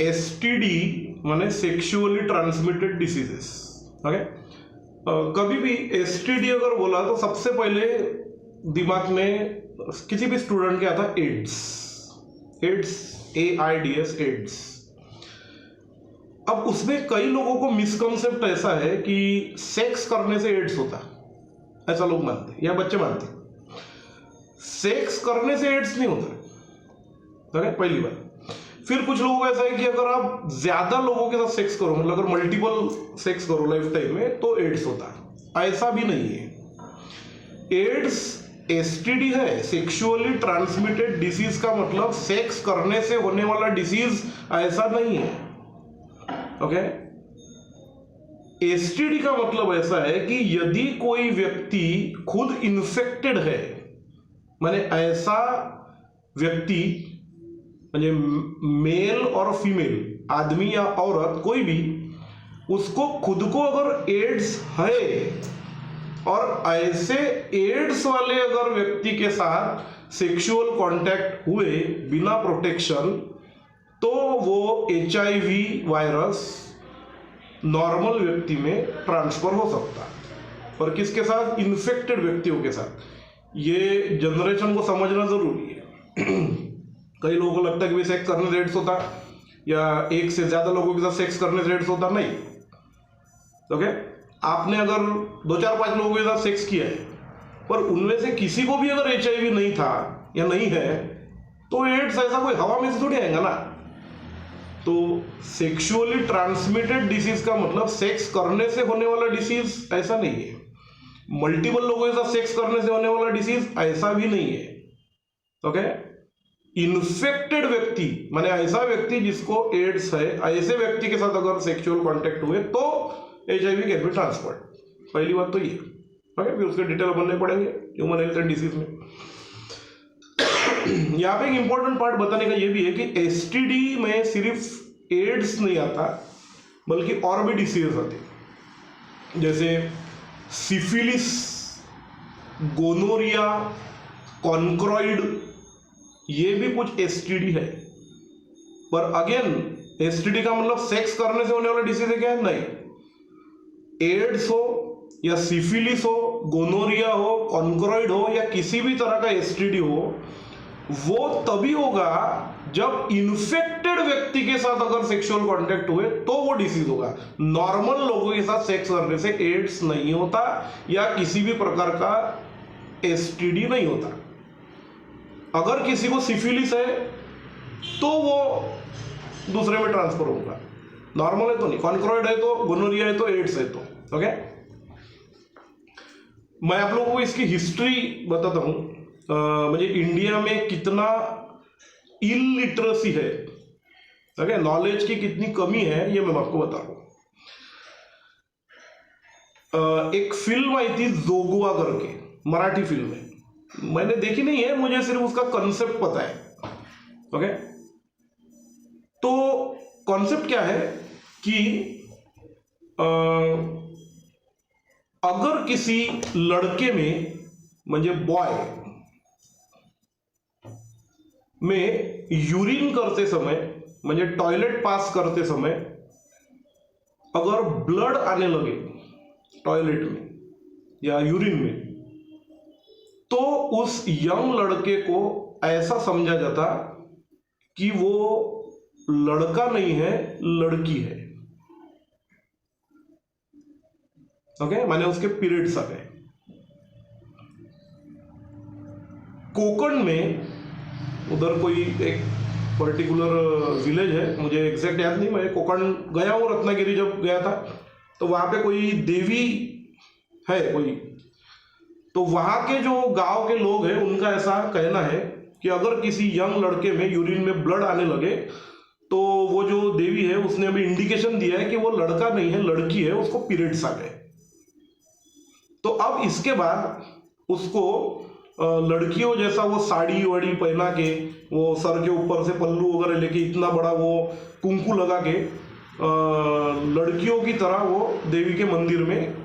STD माने sexually transmitted diseases. Okay, कभी भी STD अगर बोला तो सबसे पहले दिमाग में किसी भी स्टूडेंट के आता है एड्स, AIDS, एड्स। अब उसमें कई लोगों को मिसकंसेप्ट ऐसा है कि सेक्स करने से एड्स होता है, ऐसा लोग मानते हैं या बच्चे मानते हैं। सेक्स करने से एड्स नहीं होता, पहली बात। फिर कुछ लोगों का ऐसा है कि अगर आप ज्यादा लोगों के साथ सेक्स करो, मतलब अगर मल्टीपल सेक्स करो लाइफ टाइम में, तो एड्स होता है। ऐसा भी नहीं है। एड्स STD है, सेक्सुअली ट्रांसमिटेड डिसीज का मतलब सेक्स करने से होने वाला डिसीज ऐसा नहीं है। ओके, STD का मतलब ऐसा है कि यदि कोई व्यक्ति खुद इन्फेक्टेड है, माने ऐसा व्यक्ति म्हणजे मेल और फीमेल, आदमी या औरत कोई भी, उसको खुद को अगर एड्स है और ऐसे एड्स वाले अगर व्यक्ति के साथ सेक्सुअल कांटेक्ट हुए बिना प्रोटेक्शन, तो वो HIV वायरस नॉर्मल व्यक्ति में ट्रांसफर हो सकता है। और किसके साथ? इन्फेक्टेड व्यक्तियों के साथ। ये जनरेशन को समझना जरूरी है। कई लोगों को लगता है कि सेक्स करने से एड्स होता या एक से ज्यादा लोगों के साथ सेक्स करने से एड्स होता, नहीं। ओके, आपने अगर 2-4-5 लोगों के साथ सेक्स किया है पर उनमें से किसी को भी अगर HIV नहीं था या नहीं है, तो एड्स ऐसा कोई हवा में से थोड़ी आएगा ना। तो सेक्सुअली ट्रांसमिटेड डिसीज का मतलब सेक्स करने से होने वाला डिसीज ऐसा नहीं है। मल्टीपल लोगों के साथ सेक्स करने से होने वाला डिसीज ऐसा भी नहीं है। ओके, इन्फेक्टेड व्यक्ति माने ऐसा व्यक्ति जिसको एड्स है, ऐसे व्यक्ति के साथ अगर सेक्सुअल कांटेक्ट हुए तो HIV कैन बी ट्रांसफर्ड। पहली बात तो ये। ओके, फिर उसके डिटेल बनने पड़ेंगे ह्यूमन हेल्थ एंड डिसीज में। यहाँ पे एक इंपॉर्टेंट पार्ट बताने का ये भी है कि STD में सिर्फ एड्स नहीं आता, बल्कि और भी डिसीज आते हैं, जैसे सिफिलिस, गोनोरिया, कॉन्क्रोइड, ये भी कुछ STD है। पर अगेन STD का मतलब सेक्स करने से होने वाला डिसीज है क्या? नहीं। एड्स हो या सिफिलिस हो, गोनोरिया हो, कॉन्क्रोइड हो या किसी भी तरह का STD हो, वो तभी होगा जब इन्फेक्टेड व्यक्ति के साथ अगर सेक्सुअल कांटेक्ट हुए तो वो डिसीज होगा। नॉर्मल लोगों के साथ सेक्स करने से एड्स नहीं होता या किसी भी प्रकार का STD नहीं होता। अगर किसी को सिफिलिस है तो वो दूसरे में ट्रांसफर होगा, नॉर्मल है तो नहीं। कॉन्क्रोइड है तो, गोनोरिया है तो, एड्स है तो। ओके, मैं आप लोगों को इसकी हिस्ट्री बताता हूं। मुझे इंडिया में कितना इलिटरेसी है, ओके, नॉलेज की कितनी कमी है, ये मैं आपको बता रहा हूं। एक फिल्म आई थी जोगवा करके, मराठी फिल्म है। मैंने देखी नहीं है, मुझे सिर्फ उसका कॉन्सेप्ट पता है। ओके, तो कॉन्सेप्ट क्या है कि अगर किसी लड़के में, म्हणजे बॉय में यूरिन करते समय, म्हणजे टॉयलेट पास करते समय अगर ब्लड आने लगे टॉयलेट में या यूरिन में, तो उस यंग लड़के को ऐसा समझा जाता कि वो लड़का नहीं है, लड़की है। ओके, माने उसके पीरियड्स आ गए। कोकण में उधर कोई एक पर्टिकुलर विलेज है, मुझे एग्जैक्ट याद नहीं, मैं कोकण गया हूँ, रत्नागिरी जब गया था तो वहां पे कोई देवी है कोई, तो वहां के जो गांव के लोग हैं उनका ऐसा कहना है कि अगर किसी यंग लड़के में यूरिन में ब्लड आने लगे तो वो जो देवी है उसने अभी इंडिकेशन दिया है कि वो लड़का नहीं है, लड़की है, उसको पीरियड्स आ गए। तो अब इसके बाद उसको लड़कियों जैसा वो साड़ी वाड़ी पहना के, वो सर के ऊपर से पल्लू वगैरह लेके, इतना बड़ा वो कुंकू लगा के लड़कियों की तरह वो देवी के मंदिर में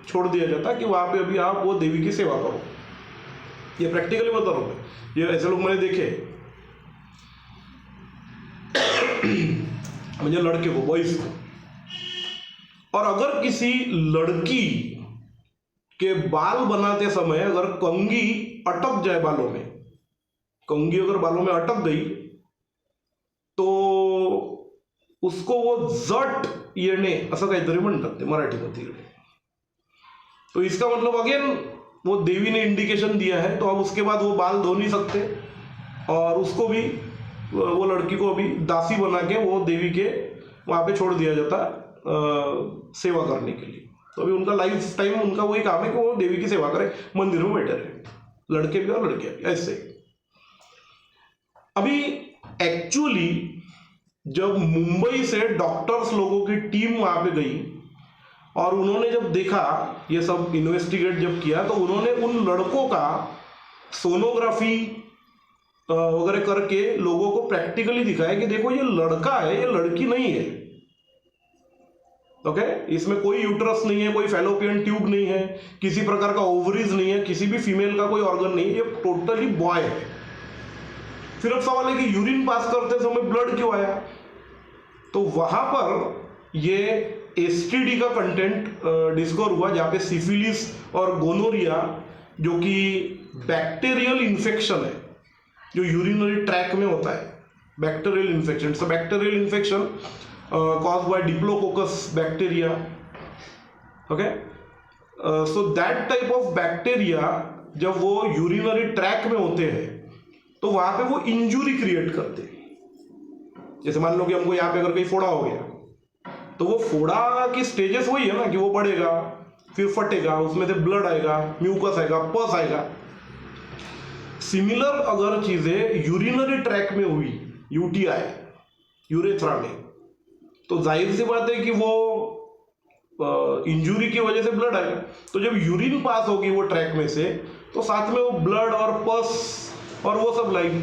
छोड़ दिया जाता कि वहां पे अभी आप वो देवी की सेवा करो। ये प्रैक्टिकली बता रहा हूं, ये ऐसे लोग मैंने देखे। म्हणजे लड़के को, बॉयज को। और अगर किसी लड़की के बाल बनाते समय अगर कंघी अटक जाए बालों में, कंघी अगर बालों में अटक गई तो उसको वो जट येणे असं काहीतरी म्हणतात ते मराठीमध्ये। तो इसका मतलब अगेन वो देवी ने इंडिकेशन दिया है, तो अब उसके बाद वो बाल धो नहीं सकते और उसको भी, वो लड़की को अभी दासी बना के वो देवी के वहाँ पे छोड़ दिया जाता सेवा करने के लिए। तो अभी उनका लाइफ टाइम उनका वही काम है कि वो देवी की सेवा करे, मंदिर में बैठे रहे, लड़के भी और लड़कियां भी ऐसे। अभी एक्चुअली जब मुंबई से डॉक्टर्स लोगों की टीम वहां पे गई और उन्होंने जब देखा, ये सब इन्वेस्टिगेट जब किया, तो उन्होंने उन लड़कों का सोनोग्राफी वगैरह करके लोगों को प्रैक्टिकली दिखाया कि देखो ये लड़का है, ये लड़की नहीं है। ओके, इसमें कोई यूट्रस नहीं है, कोई फैलोपियन ट्यूब नहीं है, किसी प्रकार का ओवरीज नहीं है, किसी भी फीमेल का कोई ऑर्गन नहीं है, ये टोटली बॉय है। फिर अब सवाल है कि यूरिन पास करते समय ब्लड क्यों आया? तो वहां पर ये एसटीडी का कंटेंट डिस्कवर हुआ, जहां पे सिफिलिस और गोनोरिया, जो कि बैक्टीरियल इन्फेक्शन है जो यूरिनरी ट्रैक में होता है, bacterial infection. It's a bacterial infection caused by Diplococcus bacteria. Okay, so that type of bacteria जब वो यूरिनरी ट्रैक में होते हैं तो वहां पे वो इंजुरी क्रिएट करते हैं। जैसे मान लो कि हमको यहाँ पे अगर कहीं फोड़ा हो गया, तो वो फोड़ा की स्टेजेस वही है ना कि वो बढ़ेगा, फिर फटेगा, उसमें से ब्लड आएगा, म्यूकस आएगा, पस आएगा। सिमिलर अगर चीजें यूरिनरी ट्रैक में हुई, यूटीआई, यूरेथ्रा में, तो जाहिर सी बात है कि वो इंजुरी की वजह से ब्लड आएगा। तो जब यूरिन पास होगी वो ट्रैक में से, तो साथ में वो ब्लड और पस और वो सब लाएगी।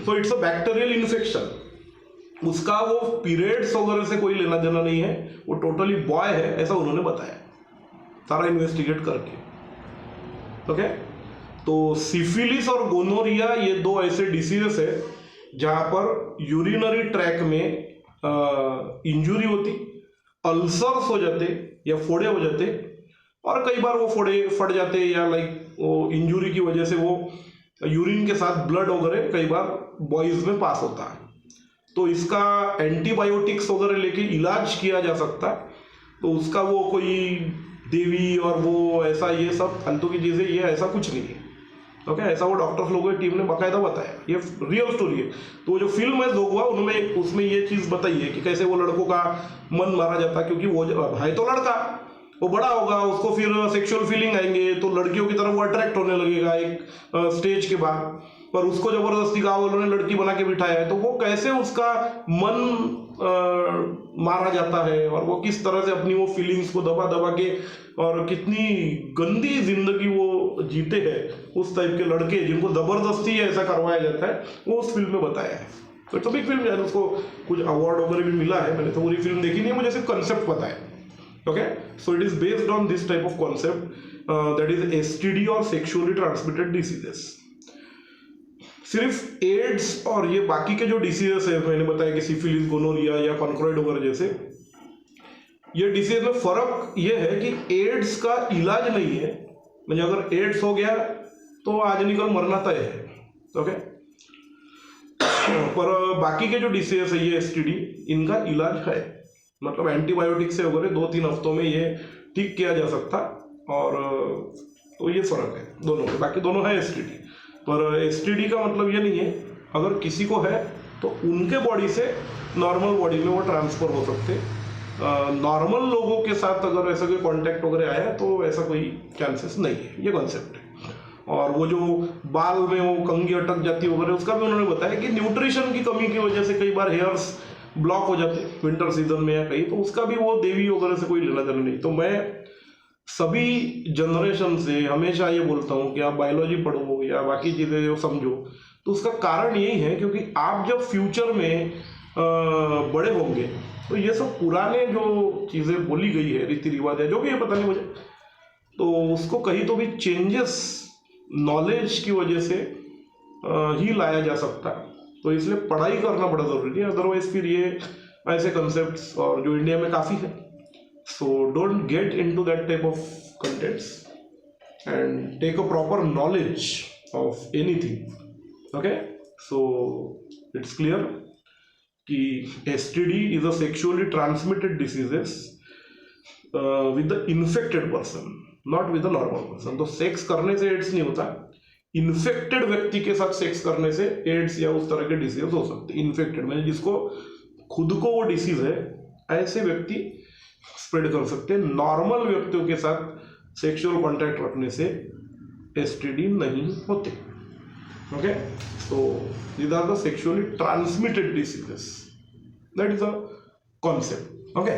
तो इट्स अ बैक्टीरियल इन्फेक्शन। उसका वो पीरियड्स वगैरह से कोई लेना देना नहीं है, वो टोटली बॉय है, ऐसा उन्होंने बताया सारा इन्वेस्टिगेट करके। ओके, तो सिफिलिस और गोनोरिया ये दो ऐसे डिसीजेस है जहां पर यूरिनरी ट्रैक में इंजुरी होती, अल्सर्स हो जाते या फोड़े हो जाते, और कई बार वो फोड़े फट जाते या लाइक वो इंजुरी की वजह से वो यूरिन के साथ ब्लड वगैरह कई बार बॉयज में पास होता है। तो इसका एंटीबायोटिक्स वगैरह लेके इलाज किया जा सकता है। तो उसका वो कोई देवी और वो ऐसा ये सब फालतू की चीजें, ये ऐसा कुछ नहीं है। ओके, ऐसा वो डॉक्टर्स लोगों की टीम ने बाकायदा बताया, ये रियल स्टोरी है। तो जो फिल्म है जोगवा, उन्होंने उसमें ये चीज बताई है कि कैसे वो लड़कों का मन मारा जाता है, क्योंकि वो है तो लड़का, वो बड़ा होगा, उसको फिर सेक्सुअल फीलिंग आएंगे, तो लड़कियों की तरफ वो अट्रैक्ट होने लगेगा एक स्टेज के बाद, पर उसको जबरदस्ती गाँव वालों ने लड़की बना के बिठाया है, तो वो कैसे उसका मन मारा जाता है और वो किस तरह से अपनी वो फीलिंग्स को दबा दबा के और कितनी गंदी जिंदगी वो जीते हैं उस टाइप के लड़के जिनको जबरदस्ती ऐसा करवाया जाता है, वो उस फिल्म में बताया है। तो इट्स अ बिग फिल्म है, उसको कुछ अवार्ड वगैरह भी मिला है। मैंने तो पूरी फिल्म देखी नहीं है, मुझे सिर्फ कंसेप्ट पता है। Okay, so it is based on this type of concept, that is STD और सेक्सुअली ट्रांसमिटेड डिसीजेस। सिर्फ एड्स और ये बाकी के जो डिसीजेस है, मैंने बताया कि सिफिलिस, गोनोरिया या कॉन्क्रोइड वगैरह जैसे, ये डिसीज में फर्क ये है कि एड्स का इलाज नहीं है। मतलब अगर एड्स हो गया तो आज निकल मरना तय है। ओके, पर बाकी के जो डिसीज है, ये एसटीडी, इनका इलाज है, मतलब एंटीबायोटिक से वगैरह 2-3 हफ्तों में ये ठीक किया जा सकता। और तो ये फर्क है दोनों में, बाकी दोनों है एसटीडी। पर एसटीडी का मतलब ये नहीं है अगर किसी को है तो उनके बॉडी से नॉर्मल बॉडी में वो ट्रांसफर हो सकते। नॉर्मल लोगों के साथ अगर ऐसा कोई कांटेक्ट वगैरह आया तो ऐसा कोई चांसेस नहीं है, ये कॉन्सेप्ट है। और वो जो बाल में वो कंघी अटक जाती है वगैरह, उसका भी उन्होंने बताया कि न्यूट्रिशन की कमी की वजह से कई बार हेयर्स ब्लॉक हो जाते विंटर सीजन में या कहीं, तो उसका भी वो देवी वगैरह से कोई लेना देना नहीं। तो मैं सभी जनरेशन से हमेशा ये बोलता हूँ कि आप बायोलॉजी पढ़ो या बाकी चीज़ें जो समझो, तो उसका कारण यही है क्योंकि आप जब फ्यूचर में बड़े होंगे तो ये सब पुराने जो चीज़ें बोली गई है, रीति रिवाज है, जो भी है पता नहीं मुझे, तो उसको कहीं तो भी चेंजेस नॉलेज की वजह से ही लाया जा सकता है। तो इसलिए पढ़ाई करना बड़ा जरूरी है, अदरवाइज फिर ये ऐसे कंसेप्ट और जो इंडिया में काफ़ी है, so don't get into that type of contents and take a proper knowledge of anything. Okay, so it's clear कि STD is a sexually transmitted diseases with the infected person, not with the normal person. तो sex करने से ads नहीं होता, infected व्यक्ति के साथ sex करने से एड्स या उस तरह के डिसीज हो सकते हैं। इन्फेक्टेड मैंने जिसको खुद को वो डिसीज है, ऐसे व्यक्ति स्प्रेड कर सकते हैं। नॉर्मल व्यक्तियों के साथ सेक्सुअल कॉन्टैक्ट रखने से एसटीडी नहीं होते। Okay, so these are the sexually transmitted diseases, that is a concept. Okay.